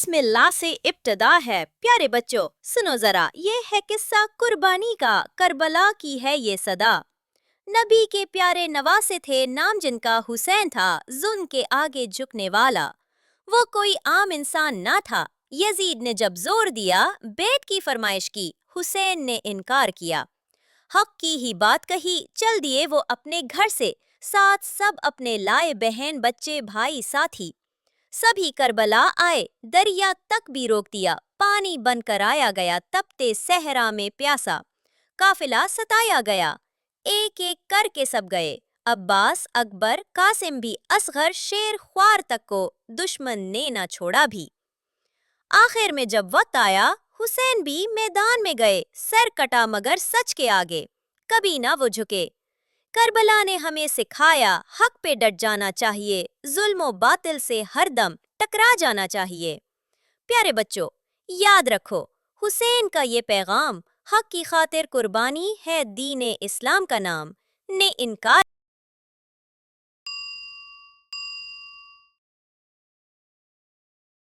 بسم اللہ سے ابتدا ہے۔ پیارے بچوں سنو ذرا، یہ ہے قصہ قربانی کا، کربلا کی ہے یہ صدا۔ نبی کے پیارے نواسے تھے، نام جن کا حسین تھا، ظلم کے آگے جھکنے والا۔ وہ کوئی عام انسان نہ تھا۔ یزید نے جب زور دیا، بیٹ کی فرمائش کی، حسین نے انکار کیا۔ حق کی ہی بات کہی، چل دیے وہ اپنے گھر سے، ساتھ سب اپنے لائے بہن بچے بھائی ساتھی۔ سبھی کربلا آئے، دریا تک بھی روک دیا، پانی بن کر آیا گیا تپتے صحرا میں پیاسا۔ قافلہ ستایا گیا، ایک ایک کر کے سب گئے، عباس، اکبر، قاسم بھی، اصغر، شیر خوار تک کو دشمن نے نہ چھوڑا بھی۔ آخر میں جب وقت آیا، حسین بھی میدان میں گئے، سر کٹا مگر سچ کے آگے کبھی نہ وہ جھکے۔ کربلا نے ہمیں سکھایا، حق پہ ڈٹ جانا چاہیے، ظلم و باطل سے ہر دم ٹکرا جانا چاہیے۔ پیارے بچوں، یاد رکھو، حسین کا یہ پیغام، حق کی خاطر قربانی ہے دین اسلام کا نام، نے انکار